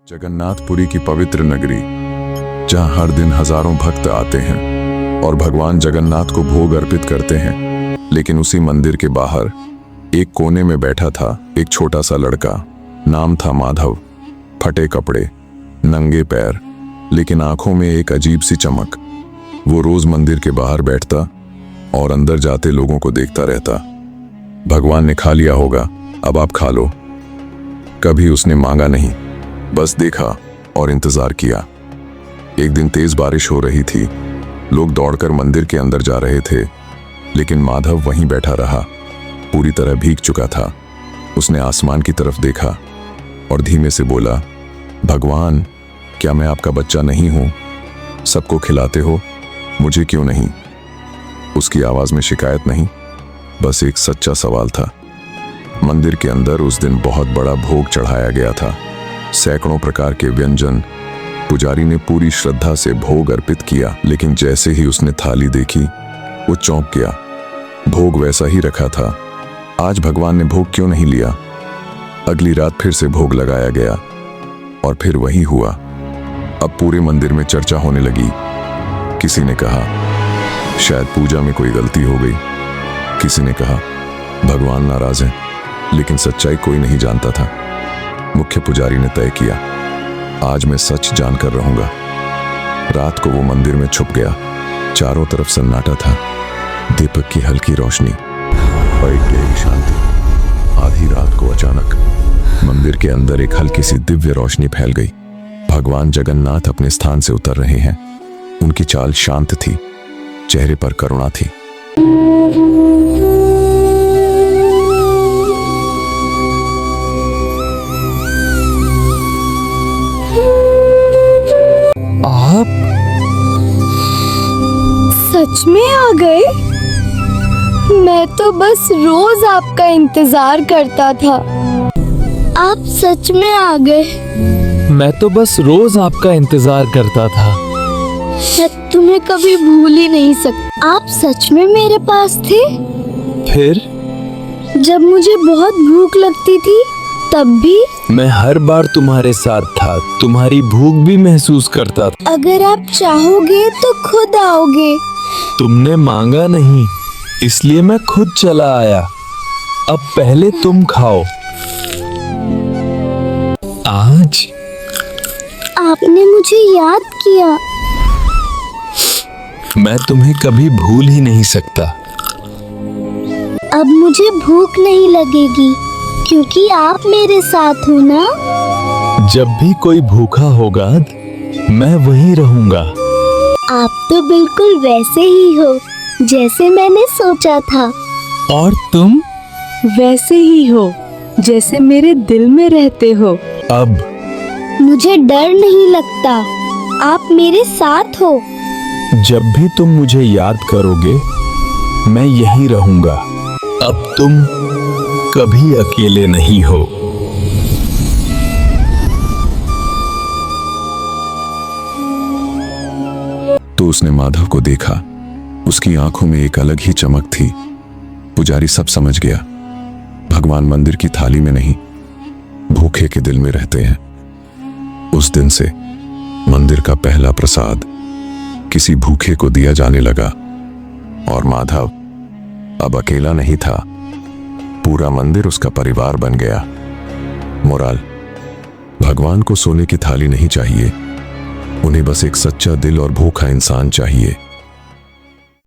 जगन्नाथपुरी की पवित्र नगरी, जहां हर दिन हजारों भक्त आते हैं और भगवान जगन्नाथ को भोग अर्पित करते हैं। लेकिन उसी मंदिर के बाहर एक कोने में बैठा था एक छोटा सा लड़का। नाम था माधव। फटे कपड़े, नंगे पैर, लेकिन आंखों में एक अजीब सी चमक। वो रोज मंदिर के बाहर बैठता और अंदर जाते लोगों को देखता रहता। भगवान ने खा लिया होगा, अब आप खा लो। कभी उसने मांगा नहीं, बस देखा और इंतजार किया। एक दिन तेज बारिश हो रही थी। लोग दौड़कर मंदिर के अंदर जा रहे थे, लेकिन माधव वहीं बैठा रहा, पूरी तरह भीग चुका था। उसने आसमान की तरफ देखा और धीमे से बोला, भगवान, क्या मैं आपका बच्चा नहीं हूं? सबको खिलाते हो, मुझे क्यों नहीं? उसकी आवाज में शिकायत नहीं, बस एक सच्चा सवाल था। मंदिर के अंदर उस दिन बहुत बड़ा भोग चढ़ाया गया था। सैकड़ों प्रकार के व्यंजन। पुजारी ने पूरी श्रद्धा से भोग अर्पित किया, लेकिन जैसे ही उसने थाली देखी वो चौंक गया। भोग वैसा ही रखा था। आज भगवान ने भोग क्यों नहीं लिया? अगली रात फिर से भोग लगाया गया और फिर वही हुआ। अब पूरे मंदिर में चर्चा होने लगी। किसी ने कहा शायद पूजा में कोई गलती हो गई, किसी ने कहा भगवान नाराज हैं, लेकिन सच्चाई कोई नहीं जानता था। मुख्य पुजारी ने तय किया, आज मैं सच जानकर रहूंगा। रात को वो मंदिर में छुप गया। चारों तरफ सन्नाटा था, दीपक की हल्की रोशनी और एक गहरी शांति। आधी रात को अचानक मंदिर के अंदर एक हल्की सी दिव्य रोशनी फैल गई। भगवान जगन्नाथ अपने स्थान से उतर रहे हैं। उनकी चाल शांत थी, चेहरे पर करुणा थी। आप सच में आ गए? मैं तो बस रोज आपका इंतजार करता था। आप सच में आ गए? मैं तो बस रोज आपका इंतजार करता था। मैं तुम्हें कभी भूल ही नहीं सकता। आप सच में मेरे पास थे? फिर जब मुझे बहुत भूख लगती थी तब भी? मैं हर बार तुम्हारे साथ था, तुम्हारी भूख भी महसूस करता था। अगर आप चाहोगे तो खुद आओगे। तुमने मांगा नहीं, इसलिए मैं खुद चला आया। अब पहले तुम खाओ। आज आपने मुझे याद किया। मैं तुम्हें कभी भूल ही नहीं सकता। अब मुझे भूख नहीं लगेगी, क्योंकि आप मेरे साथ हो ना। जब भी कोई भूखा होगा मैं वहीं रहूंगा। आप तो बिल्कुल वैसे ही हो जैसे मैंने सोचा था। और तुम वैसे ही हो जैसे मेरे दिल में रहते हो। अब मुझे डर नहीं लगता, आप मेरे साथ हो। जब भी तुम मुझे याद करोगे मैं यहीं रहूंगा। अब तुम कभी अकेले नहीं हो। तो उसने माधव को देखा। उसकी आंखों में एक अलग ही चमक थी। पुजारी सब समझ गया। भगवान मंदिर की थाली में नहीं, भूखे के दिल में रहते हैं। उस दिन से मंदिर का पहला प्रसाद किसी भूखे को दिया जाने लगा और माधव अब अकेला नहीं था। पूरा मंदिर उसका परिवार बन गया। मोराल: भगवान को सोने की थाली नहीं चाहिए, उन्हें बस एक सच्चा दिल और भूखा इंसान चाहिए।